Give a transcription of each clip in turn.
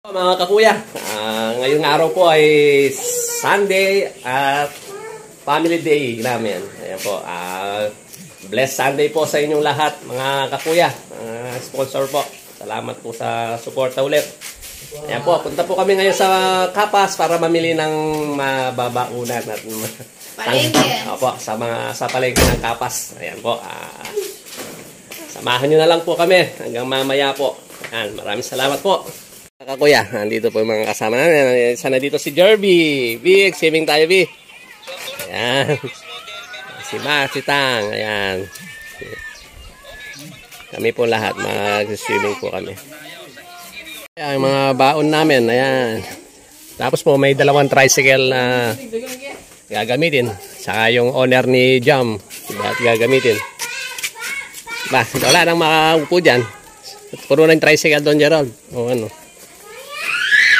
Mga kakuya, ngayong araw po ay Sunday at Family Day namin. Ayan po, blessed Sunday po sa inyong lahat mga kakuya, sponsor po. Salamat po sa suporta ulit. Ayan po, punta po kami ngayon sa Kapas para mamili ng mababaunan at palengke. Opo, sa palengke ng Kapas. Ayan po, samahan nyo na lang po kami hanggang mamaya po. Ayan, maraming salamat po. Kakuya, nandito po yung mga kasama namin. Sana dito si Jerby. Big, swimming tayo, B. Ayan. Si Max, si Tang. Ayan. Kami po lahat, mag-swimming po kami. Ayan, yung mga baon namin. Ayan. Tapos po, may dalawang tricycle na gagamitin. Saka yung owner ni Jam. Gagamitin. Wala nang makaupo dyan. Puro na yung tricycle doon, Gerald. O ano.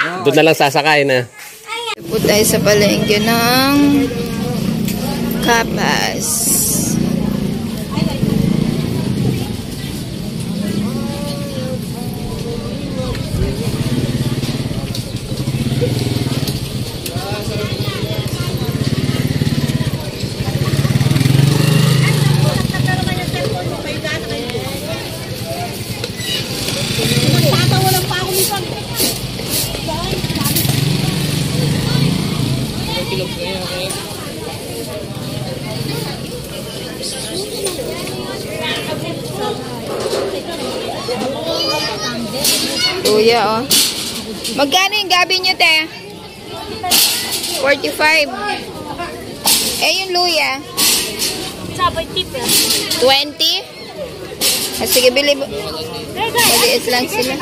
Doon na lang sasakay na. Po tayo sa palengke ng Kapas. Luya, oh. Magkano yung gabi nyo, te? 45. Eh, yung luya? 20? Sige, bili. Maliit lang sila.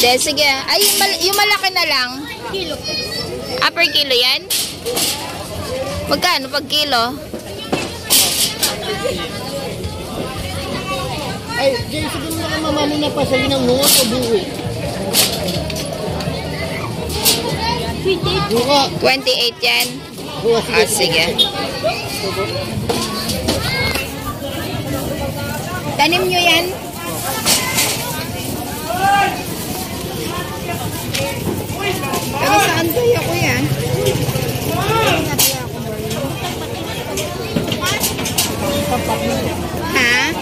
De, sige. Ay, yung malaki na lang. Per kilo yan? Magkano pag kilo? Ay, diyan siguro na mamano na pa sa inang hungot o buwi. 28 yan. Sige. Tanim nyo yan? Pero saan kayo ko yan? Ha?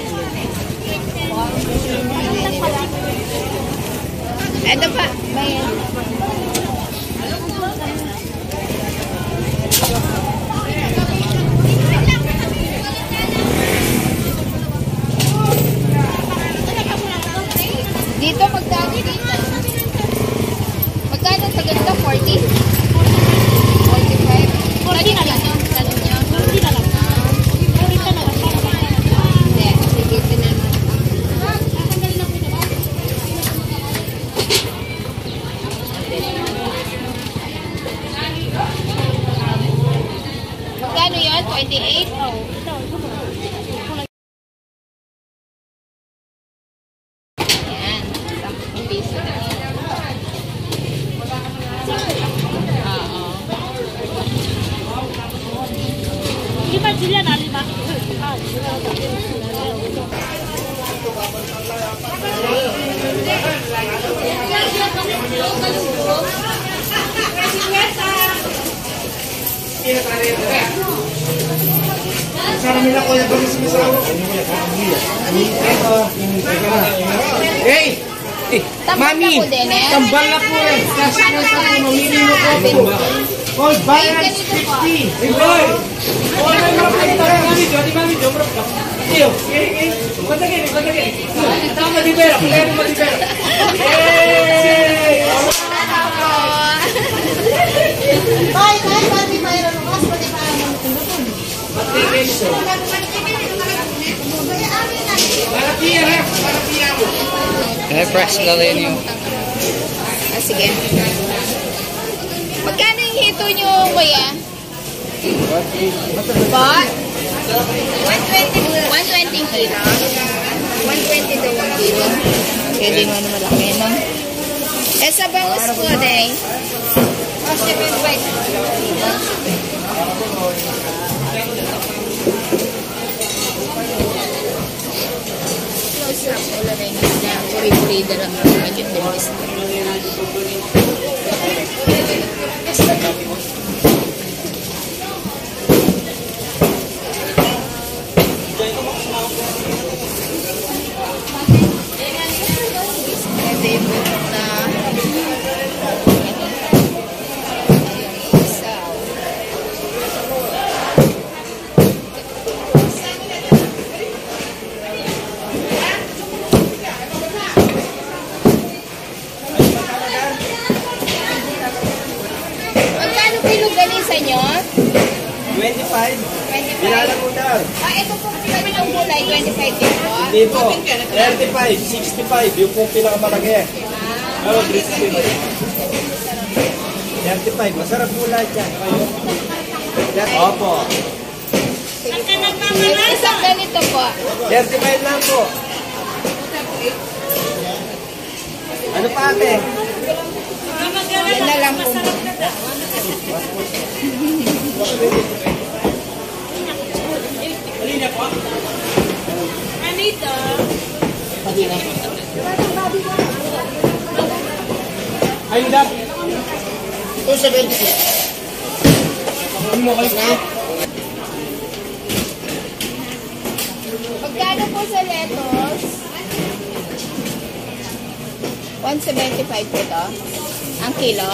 Ito pa. Dito magkano dito? Magkano sa ganito? 40? 45? 40 na lang. Tanong nyo? 40 na lang. 40 na lang. Hindi. Sige, tinan. Magkano yun? 28? Oo. Hey! Mami! Tambal na po eh! Kasi na sa mamili mo po. Cold balance 50! Boy! Press lang yun yung... sige. Magkano yung hito nyo, kuya? What? 120 kilo. 120 daw ang kilo. Pwede mo na malaki, no? Eh, sa bangus po, day. 75. Wala na yung isda. Puri-purida lang ang budget ng isda. Ito yung butok na isaw. Magkano kilo ganisa nyo? 25. 25. Bilala mo daw. Ito po kami ng gulay, 25 din po. Hindi po. 35, 65. Yung pong pinakamalaki. Oh, 35. 35. Masarap po lahat yan. Opo. Yung isang ganito po. 35 lang po. Ano pa ate? Yan na lang po. Anito? Ayun daw. 276. Ano mo kayo na? Magkano po sa lettuce? 175 po ito. Ang kilo?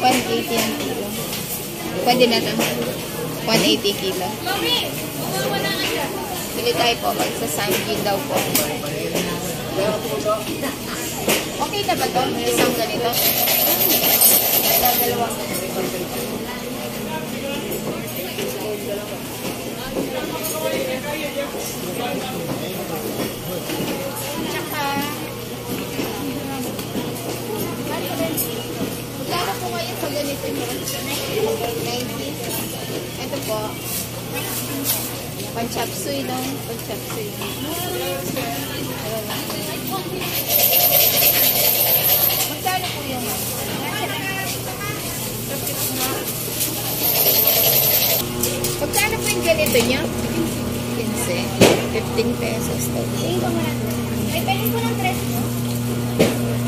180 ang kilo. Pwede na ito. 180 kilo. Pili tayo po. Magsasamgin daw po. Okay na ba ito? Isang ganito? Dalawa. Tsaka, magkano po kayo sa ganito nyo? 90. Ito po. Panchapsuy lang. Panchapsuy. Magkano po yung magkano po yung ganito nyo? 15 pesos. Ay, pwede po ng 3 mo?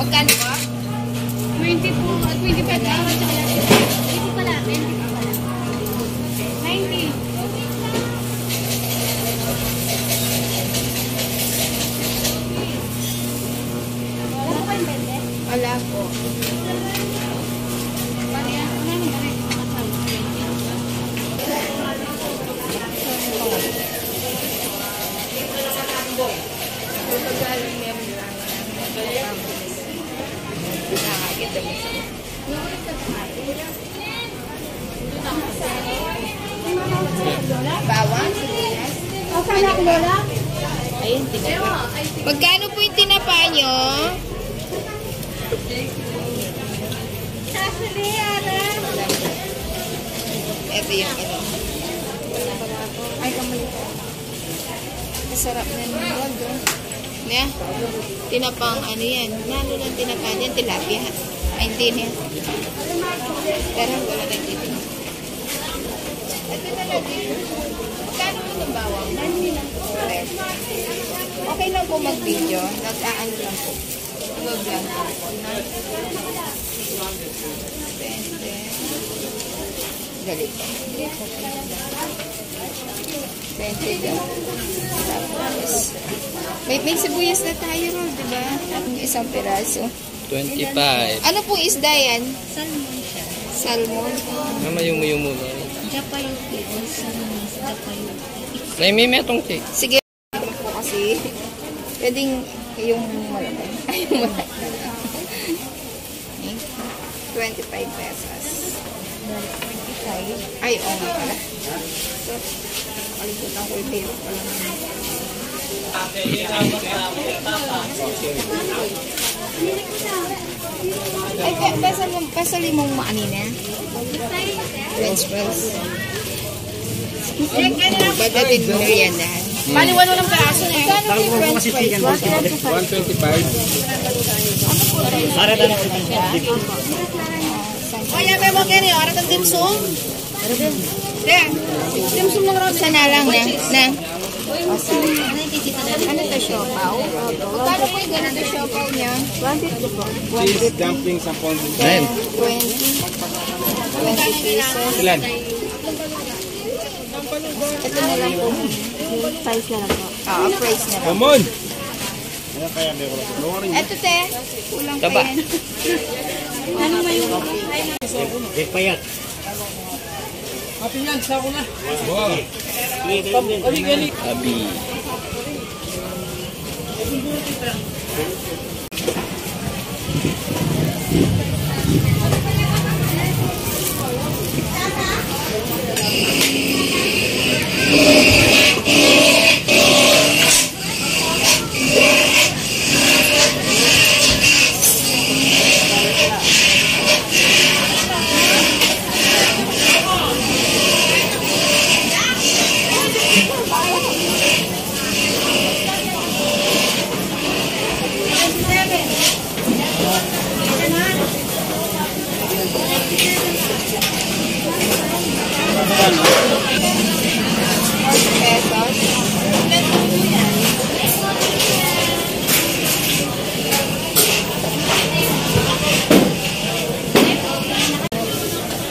Magkano po? 20 po. 25 lang. 20 pala. 20 pala. 90. Wala pa yung bende? Wala po. Paano yan? Ano yung bende? Bawang? Ayun, tinapa. Magkano po yung tinapa nyo? Ito yung ano. Ay, kamay ko. Masarap na naman doon. Na? Tinapang ano yan. Nalo lang tinapa yan. Tilapia. Ay, hindi niya. Pero wala na dito. Ito na lang dito. Magkano mo itong bawang? Okay lang po mag-video. Nag-ano lang po. Nag-vlog lang po. Galit. 20 daw. Tapos, may sibuyas na tayo ron, diba? Isang piraso. 25. Ano pong isda yan? Salmon siya. Salmon. Namayumo-yumo na. Japayuki. O salmon. Japayuki. May metong cake. Sige. Po kasi, pwedeng yung malaki. Ay, yung malaki. 25 pesos. Ay, oo nga pala. So, kalimutan ko yung tayo pala. Ay, pasali mong maanina. French fries. Bagatin mo yan na. Paliwano ng peraso na yan. Kano yung French fries? 125. Para lang Kaya may mga kaya niyo. Arat ang dimsum. There. Isa na lang na. Ano to, siopaw? Magkano po yung ganito siopaw niya? 150 po. Cheese dumplings ang pondo. 20. 20 pesos. Ilan? Ito na lang po. Price na lang po. Oo, price na lang. Come on! Ito, te. Kulang pa Taba. yan. Ano ba yung... Payat. Ate yan, sa ako na. Wow. Abi.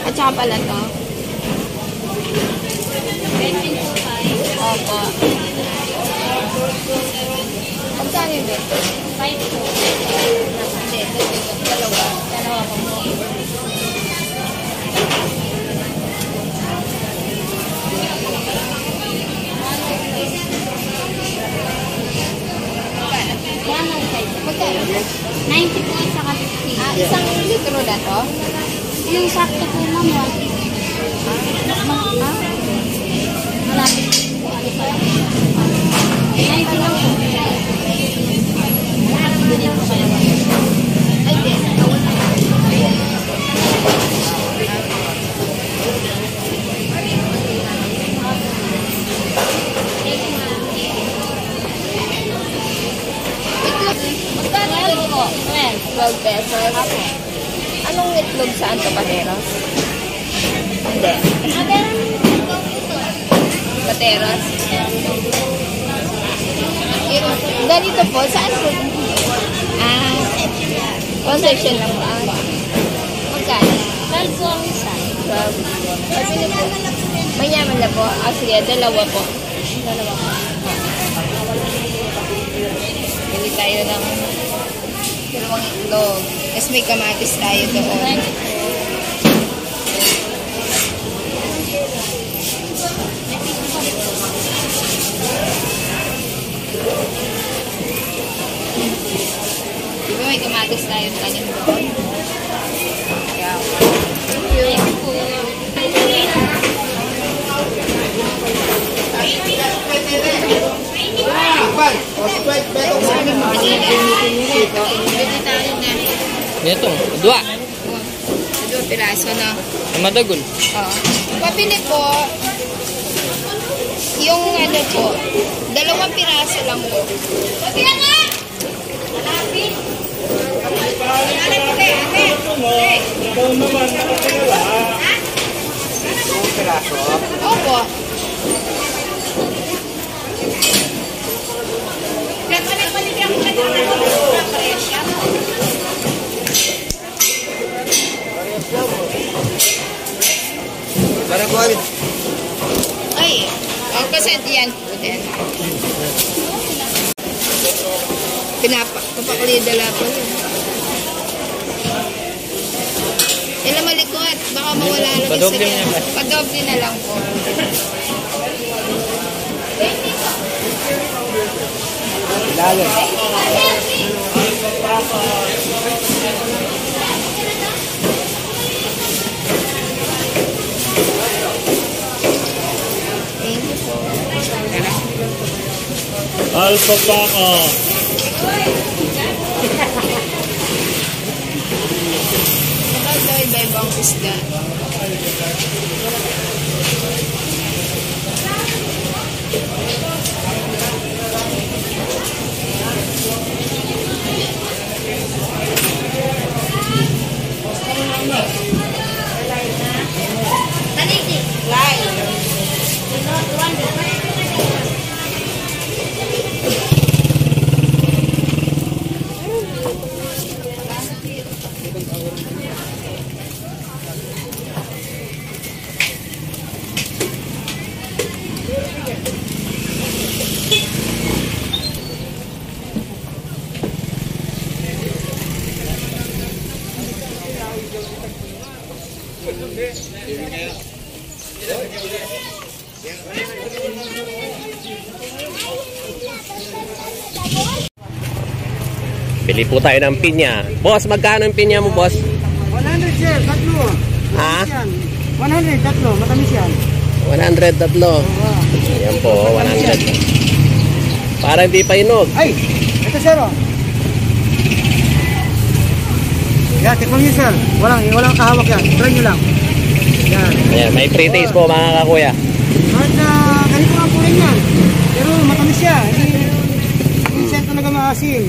At saka pala to. Opo. Magkano yun? 5 po. Hindi, dalawa. Dalawa po. Magkano? 90 po isa ka 50. Ah, isang litro na to? Yung sakto po ma'am, 150. Malapit po. Ano pa? 90 lang po. Hindi po kaya. Ay, di. Magkano yun po? 12 pesos. Anong itlog saan to, Pateros? Hindi. Pateros? Ganito po, saan po? Ah, concession lang ba? Magkano? 12 po ang isa. 12. Kasi po, mayaman na po. Ah, sige, dalawa po. Dalawa po. Bili tayo ng dalawang itlog. Tapos may kamatis tayo doon. Diba may kamatis tayo tanim doon? Kaya, bili tayo na. Ito, dua. Dua piraso na. Madagol. Oo. Pabili po, yung ano po, 2 piraso lang po. Pabili nga! Malapit! Opo. Barangol. Ay, kasi yan po din. Papakulidala po. Ilang malikot, baka mawala lang isa yan. Padoble na lang po. Lalo. Thank you po. Alpaca. Ito, iba-ibang isda. Live. Bili po tayo ng pinya. Boss, magkano ang pinya mo, boss? 100 sir, tatlo. Ha? 100, tatlo, matamis yan. 100 tatlo. Ayan po, 100. Para hindi pa inog. Ay, ito sir oh. Yan, tikman nyo sir. Walang kahawak yan. Try nyo lang. Yan. Ayan, may pre-taste po mga kakuya. Kahit ganito nga po rin yan. Pero matamis siya. Hindi siya talaga maasim.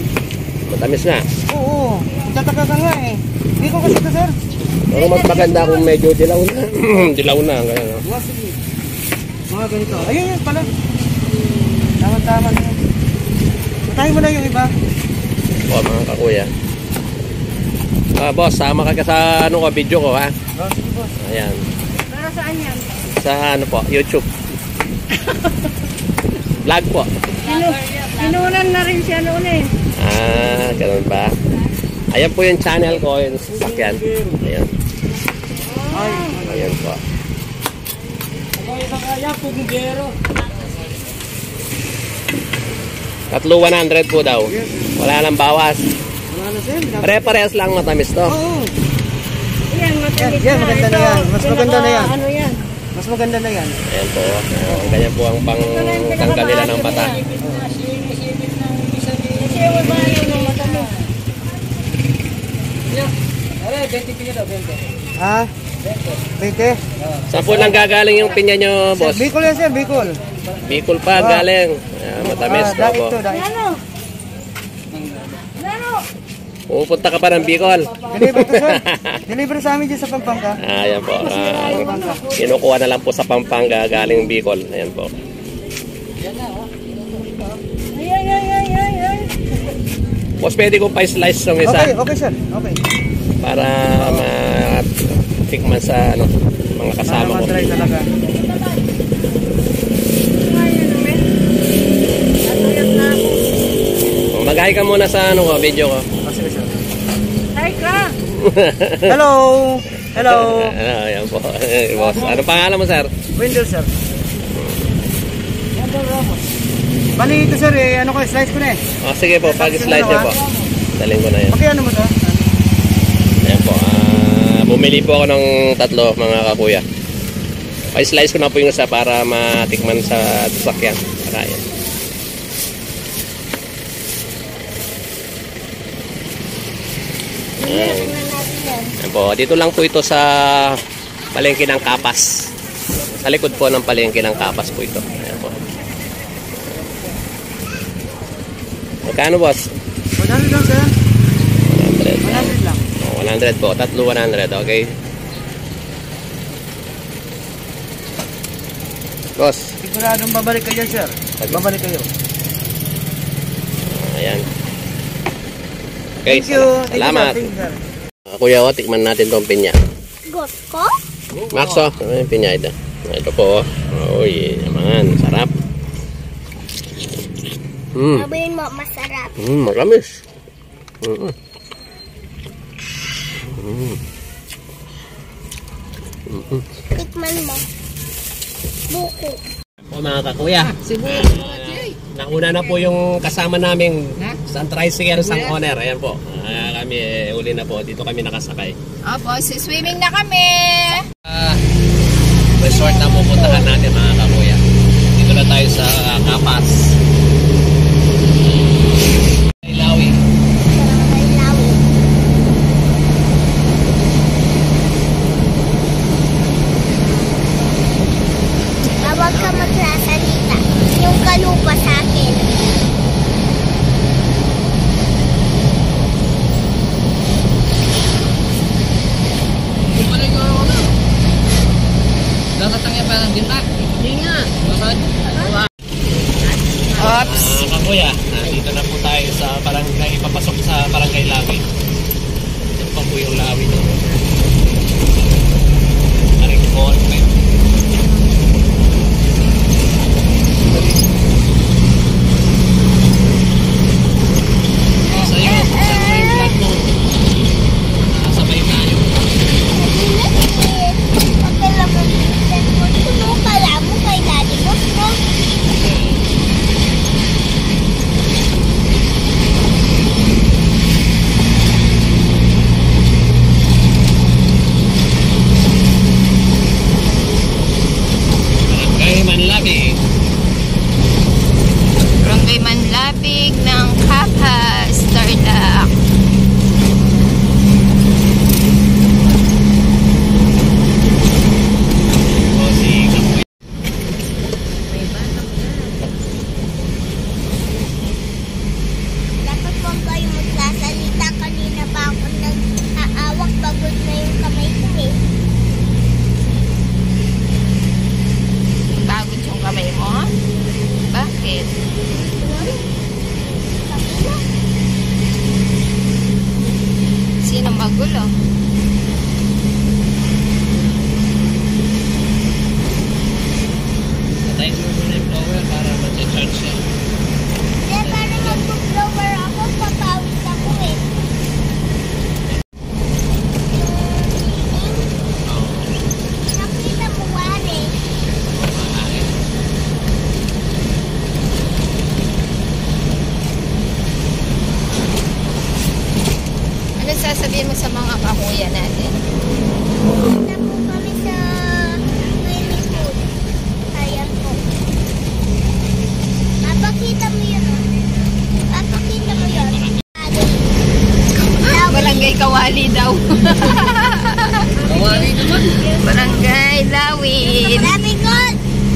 Matamis nga. Oo, tataka ka nga eh. Hindi ko kasi ito sir. Pero mas maganda kung medyo dilaw na. Dilaw na. Ganyan, no? Sige. Mga ganito. Ayun yun pala. Tama-tama na yun. Patayin mo na yung iba. Po mga kakuya. Boss, sama ka sa video ko, ha? Sige boss. Ayan. Para saan yan? Sa YouTube. Vlog po. Inunan na rin siya noon eh. Ganun ba? Ayan po yung channel ko, yung sasakyan. Ayan. Ayan po. Tatlo 100 po daw. Wala nang bawas. Wala na sir. Pare-parehas lang matamis to. Oo. Yan, matamis Yan, maganda na yan. Mas maganda na yan. Ano yan? Mas maganda na yan. Ayan po. Ganyan po ang pang-tanggal nila ng bata. Kasi wala ba yun ng matamis? Ha? 20? Saan po lang gagaling yung pinya nyo, boss? Bicol yan sir, Bicol. Bicol pa galing. Matamis po po. Ano? Ano? Pupunta ka pa ng Bicol. Deliver to sir. Deliver sa amin dyan sa Pampanga. Ayan po. Kinukuha na lang po sa Pampanga galing Bicol. Ayan po. Ay. Boss, pwede ko pa slice ng isa. Okay sir. Okay. Para matikman sa mga kasama ko. Try talaga. Mag-hi ka muna sa video ko. Sige sir. Hi ka! Hello! Hello! Ayan po. Boss, ano pangalan mo, sir? Wendell sir. Bali ito sir ano ko, slice ko na eh. Sige po, pag-slice niyo po. Daling ko na yan. Okay, ano mo to? Ayan po. Bumili po ako ng tatlo, mga kakuya. Pa-slice ko na po yung isa para matikman sa sasakyan. Ayan. Ayan po. Dito lang po ito sa palengke ng Kapas. Sa likod po ng palengke ng Kapas po ito. Ayan po. Magkano, boss? 100 lang sir. 100. 100 lang. 100 po. Tatlo 100. Okay. Boss. Siguradong babalik kayo sir. Babalik kayo. Ayan. Okay. Thank you. Salamat. Thank you sir. Kuya, tikman natin tong pinya. Gusto? Maxo, ano yung pinya ito? Ito po. Uy, naman. Sarap. Sabihin mo, masarap. Matamis. Tikman mo. Buko. Po mga kakuya. Nauna na po yung kasama namin sa tricycle sang owner. Ayan po. Kami uli na po. Dito kami nakasakay. Opo, swimming na kami. Resort na pupuntahan natin mga kakuya. Dito na tayo sa Kapas. Ilawi. Huwag ka magsasalita. Yung kalupa sa akin. Oops. Kakuya, dito na po tayo sa barangay, papasok sa barangay Lawi. Ito pa po yung Lawi. Aring po. Sa'yo, saan mo yung vlog mo? Sabay tayo. gulo. Patayin mo muna yung blower para mag-charge siya. Kaya para mag-blower ako, papawis ako eh. Nakita mo wari. Ano sasabihin mo sa mga kakuya natin? Nakita po kami sa swimming pool. Ayan po. Papakita mo yun. Papakita mo yun. Barangay Kawali daw. Kawali naman. Barangay Lawin. Sabi ko,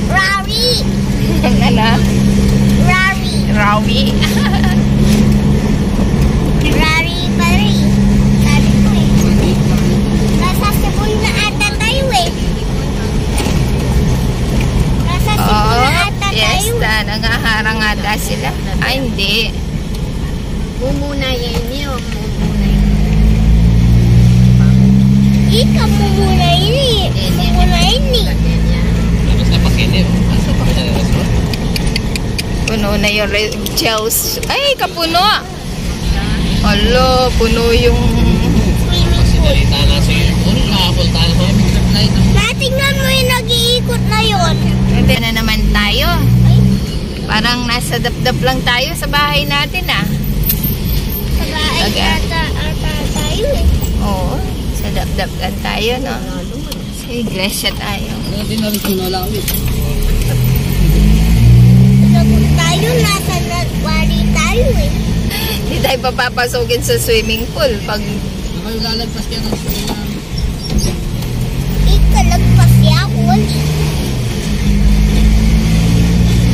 Rari. Ano? Rari. Rawi. Rari pa rin. Sabi ko eh. Nasa Cebu na ata tayo eh. Nasa Cebu Oo, na ata tayo. fiesta. Nangaharang ata sila. Ay, hindi. Mumunayin yun. Ikaw mumunayin eh. Mumunayin eh. Tapos napakinip. Pasok pa siya ng restaurant. Puno na yung shells. Ay, kapuno. Alo, puno yung... Sinalita na sa iyo. Nakapul tayo sa flight. Natingnan mo yung nag-iikot na yun. Hindi na naman tayo. Ay, Parang nasa dap-dap lang tayo sa bahay natin ah. sa bahay Taga. ata tayo eh. Oo, sa dap-dap lang tayo, no? Sa iglesia tayo. Hindi na rin sinulawit. Sagot tayo, nasa wari tayo eh. Hindi tayo papapasukin sa swimming pool pag Kayo lalagpas ka ng Ikalagpas niya ako ulit.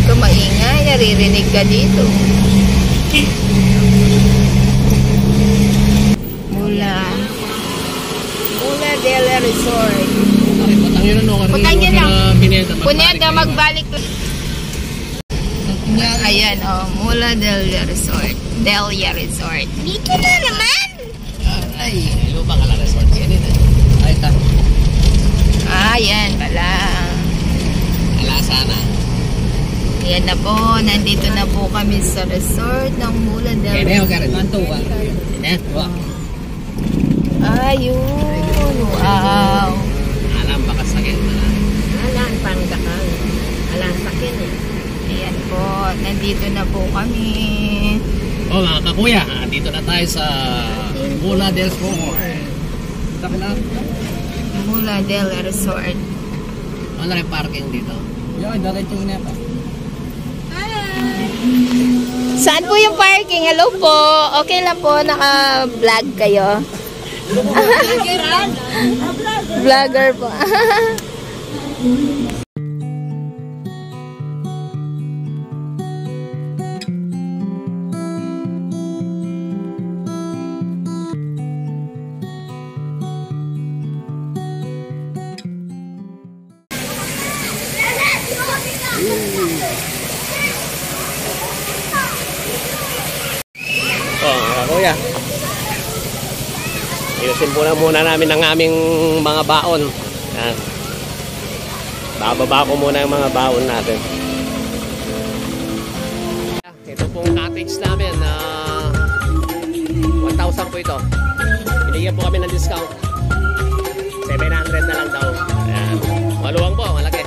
kumaingay, naririnig ka dito. Mula del Resort. Patang yun ano. Putang yun lang. Pineda. Puneda, magbalik. Ayan, oh, Mula Delia Resort. Delia Resort. Dito na naman. Ay, lupa ka lang resort. Yan yun. Ay, ta. Ayan pala. Ala sana. Ayan na po, nandito na po kami sa resort ng Mula Delia. Kaya ka rin. Manto ka. Net. Ayun, wow. Alam baka sakit na. Alan, pangdakal. Alan, sakin eh. Ayan po, nandito na po kami. Oh mga kakuya, dito na tayo sa Mula del Resort. Tak na. Mula del Resort. Ano rin parking dito? Yo, diretso na pa. Saan po yung parking? Hello po. Okay lang po, naka-vlog kayo. Vlogger po. Oh, mga kakuya. Ayusin muna namin ang aming mga baon. Yan. Bababa ko muna yung mga baon natin. Ito pong cottage namin. 1,000 po ito. Binigyan po kami ng discount. 700 na lang daw. Ayan. Maluwang po, malaki.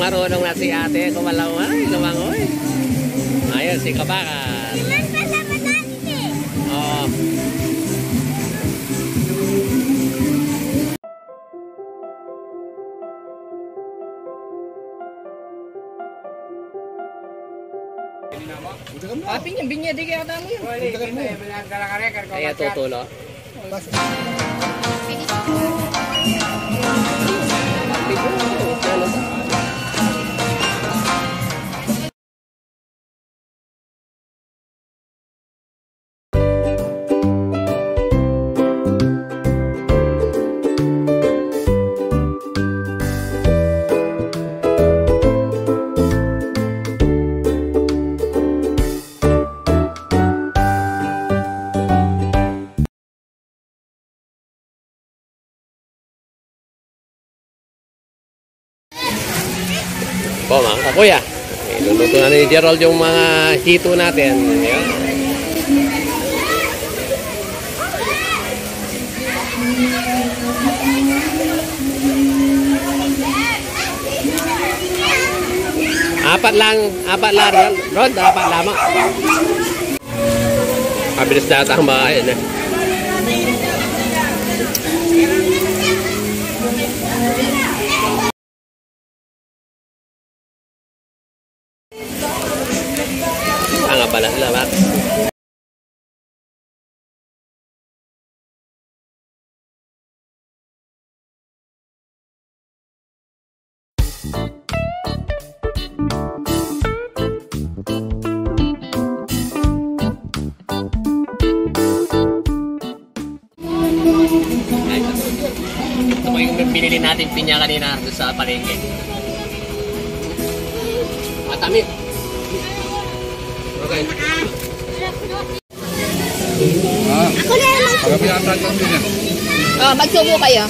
marunong na si ate kumalaw. Ay, lumangoy. Ayun, si Kabakan. Ilan pa sa mataas eh? Oo. Binya di kaya tamu yun. Kaya tutulo. Po mga kakuya, iluluto na ni Gerald yung mga hito natin. Ayan. Apat lang Rod, apat lamang. Mabilis na ata ang makain eh. Ang balas lamat. Ito po yung binili natin pinya kanina sa palengke. Matamit. Okay. Ako na naman. Oh, magsubo kayo.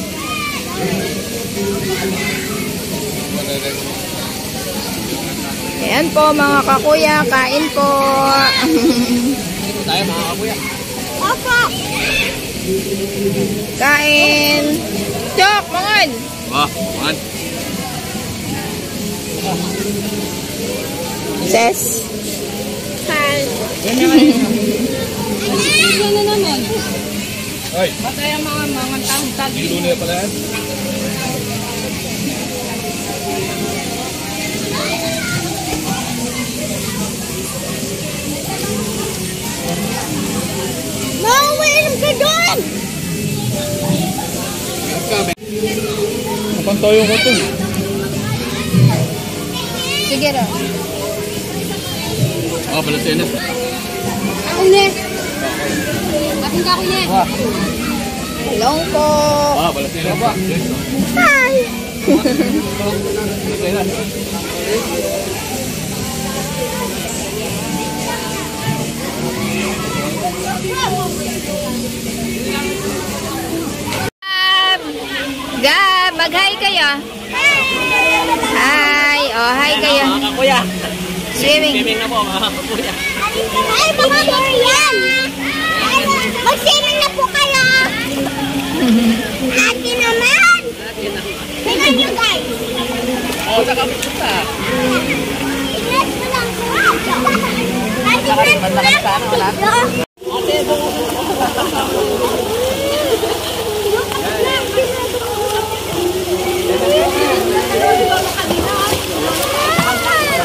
Ayan po mga kakuya, kain po. Ito tayo mga kakuya. Opo. Kain. Chok, mangon. Wah, man. Ses. Hi. Yan na naman. Ay, Patay ang mga tawag-tawag. dito niya pala yan. Mauwiin ka doon. Kapantoyo ko ito. Sige ro. Oh, pala siya na. Ako ne. Ating ka ko ne. Hello po. Ah, pala siya na. Hi. Gab, mag-hi kayo. Hi. Oh, hi kayo. Mga kakuya. Swimming. Swimming na po mga kakuya. Ay, mga Dorian. Mag-swimming na po kayo. Ate naman. Tingnan nyo guys. Oo, nakapunta. Tingnan mo lang po. Tingnan mo lang po.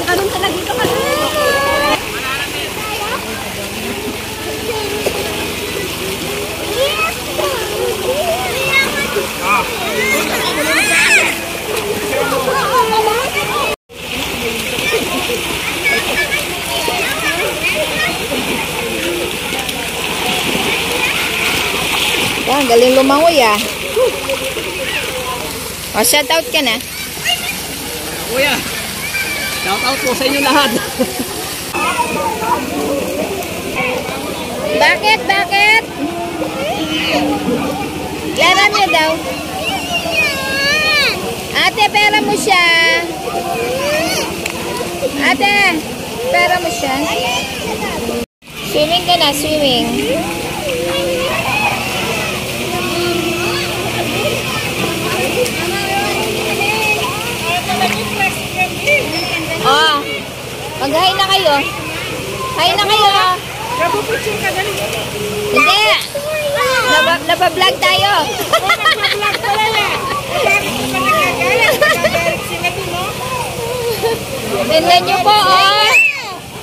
Anong talaga dito ka? Yan, galing lumangoy ah. O, shout out ka na. Kuya, shout out po sa inyo lahat. Bakit? Bakit? Lera niyo daw. Ate, pera mo siya. Ate, pera mo siya. Swimming ka na, swimming. Mag-hi na kayo. Hi na kayo. Hindi. Nabablog tayo. Tingnan nyo po, oh.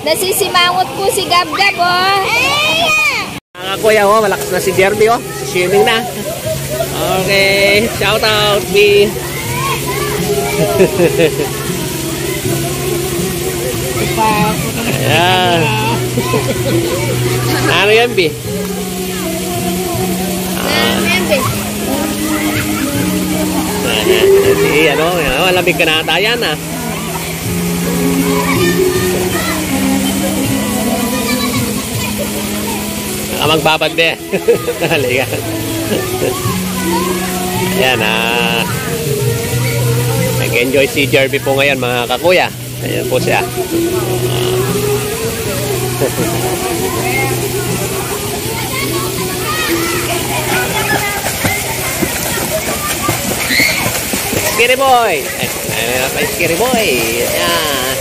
Nasisimangot po si Gab-Gab, oh. Mga kuya, oh, malakas na si Jerby, oh. Swimming na. Okay, shout out, B. Ayan. Ano yan, B? Ano, lamig ka na ata yan, ah. Magbabad din. Halika. Ayan, nag-enjoy si Jerby po ngayon, mga kakuya. Ayan po siya. Scary boy! Ay, scary boy! Ayan.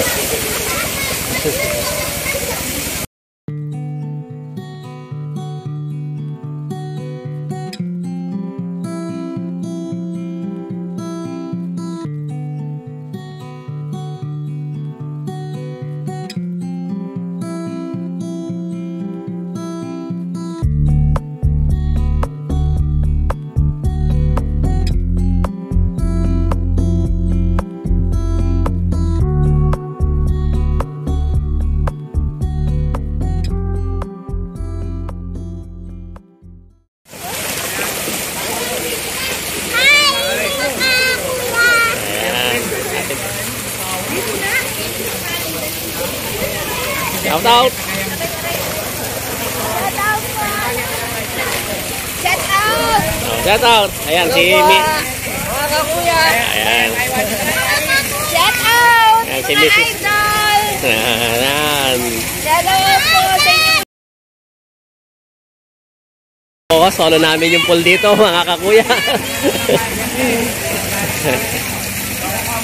Shout out! Shout out! Shout out! Ayan, si Mi. Mga kakuya. Ayan. Shout out! Ayan, si Mga Mrs. idol! Ayan. Shout out po sa inyo. Oo, solo namin yung pool dito, mga kakuya.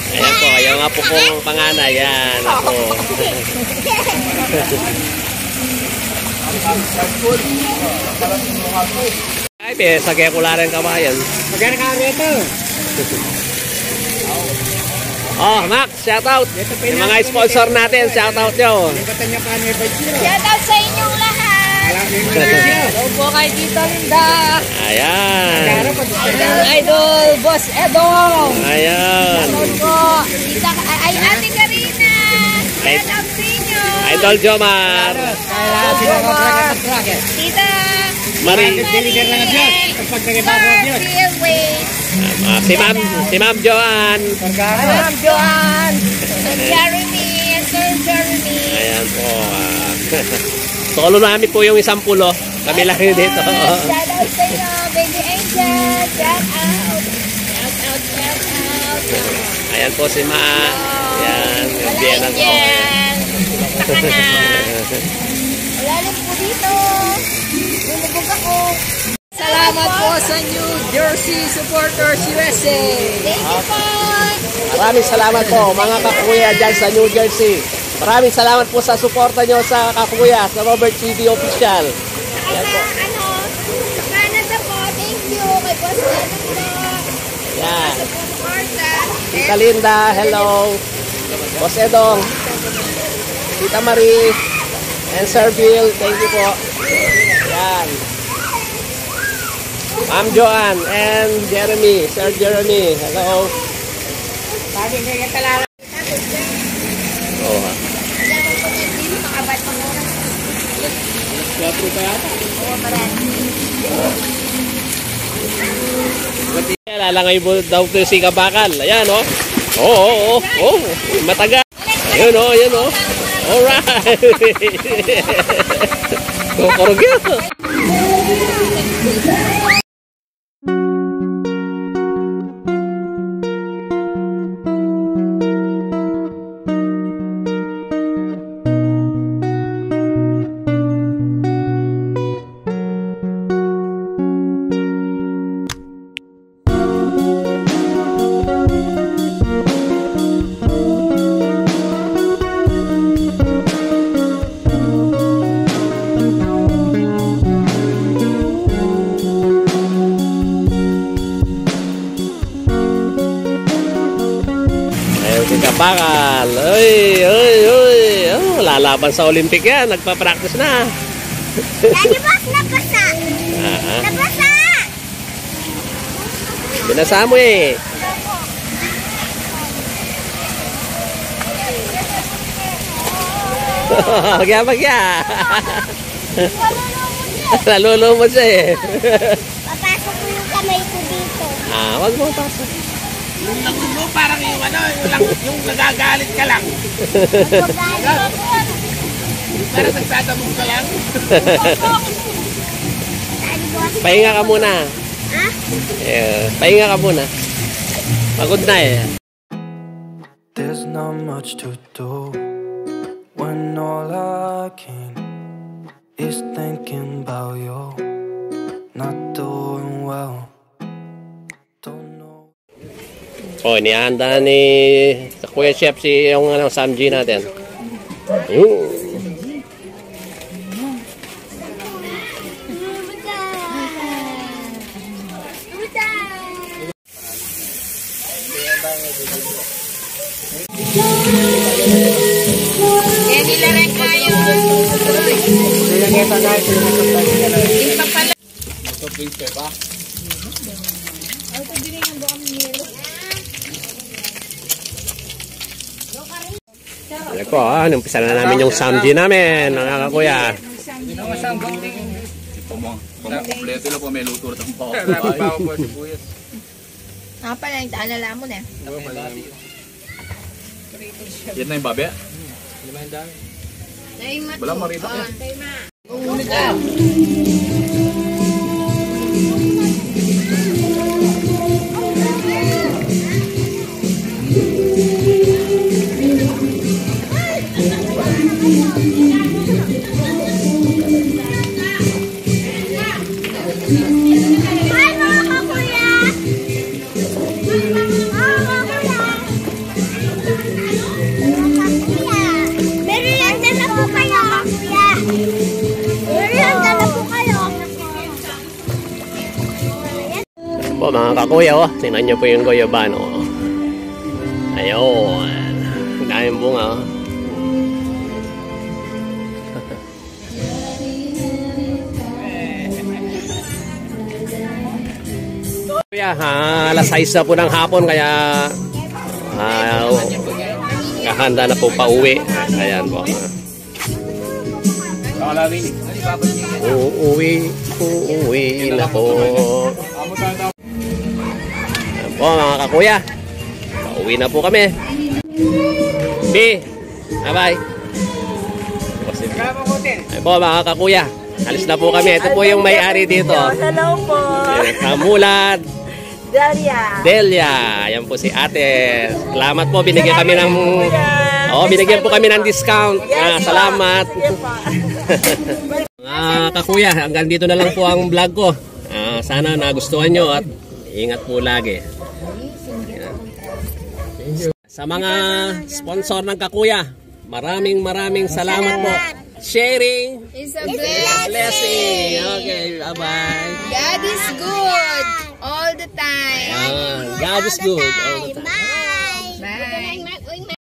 Ayan po, kayo nga po pong panganay. Ayan, ako. Ay, sagay ko lang rin kabayan. Magkano kami ito? Oh, Max, shout out. Yung mga sponsor natin, shout out nyo. Shout out sa inyong lahat. Opo kay Tita Linda. Ayan. Idol, Boss Edong. Ayan. Opo. Ay, Ate Karina. Shout out sa inyo. Idol Jomar. Tita Marie. Si Ma'am Joanne. Ma'am Joanne. Jeremy. Sir Jeremy. Ayan po. Solo namin po yung 10. Kami lang yun dito. Shout out sa inyo, Baby Angel. Shout out. Shout out, shout out. Ayan po si Ma. Ayan. Yung biyanan ko. Taka na. Wala lang po dito. Lulubog ako. Salamat po sa New Jersey Supporters USA. Thank you po. Maraming salamat po mga kakuya dyan sa New Jersey. Maraming salamat po sa suporta nyo sa kakuya, sa Robert TV Official. Saka sa Canada po. Thank you. Kay Boss Edong po. Yan. Sa Puerta. Tita Linda, hello. Boss Edong. Tita Marie. And Sir Bill, thank you po. Yan. Ma'am Joanne and Jeremy. Sir Jeremy, hello. Oh. Lalangay mo daw po si Kabakal. Ayan, oh. Oo. Mataga. Ayun, oh. Alright. Kukurog yun. bakal. Uy, uy, uy. Oh, lalaban sa Olympic yan. Nagpa-practice na. Daddy Boss, nabasa! Ah, Nabasa! binasa mo eh. Bagya. Nalulumod siya eh. Papasok ko yung kamay ko dito. Wag mo pasok. Yung lagun mo, parang yung ano, yung nagagalit ka lang. Parang nagtatamong ka lang. Daddy Boss. Pahinga ka muna. Ha? Pahinga ka muna. Pagod na eh. There's not much to do when all I can is thinking about you. Not doing well. Don't know. Oh, inihanda ni Kuya Chef si yung Samji natin. Yan nila rin kayo. Alam ko, umpisa na namin yung Samji namin, mga kakuya. Kompleto lang po, may luto ng pao. Pala yung taalala mo na. Yan na yung babe. Walang marita. Hi, mga kakuya! Merienda na po kayo, kuya. Merienda na po kayo. Po mga kakuya, tingnan nyo po yung goyabano. Ayun. Ang daming bunga. Kuya, alas 6 na po ng hapon kaya kahanda na po pauwi. Ayan po. Uuwi na po. Ayan po mga kakuya. Pauwi na po kami. Bye-bye. Ayan po mga kakuya. Alis na po kami. Ito po yung may-ari dito. Hello po. Kamulad. Delia. Ayan po si ate. Salamat po. Binigyan kami ng... binigyan po kami ng discount. Salamat. Mga kakuya, hanggang dito na lang po ang vlog ko. Sana nagustuhan nyo at ingat po lagi. Sa mga sponsor ng kakuya, maraming salamat po. Sharing It's a blessing. Okay, bye-bye. God is good all the time. God is good.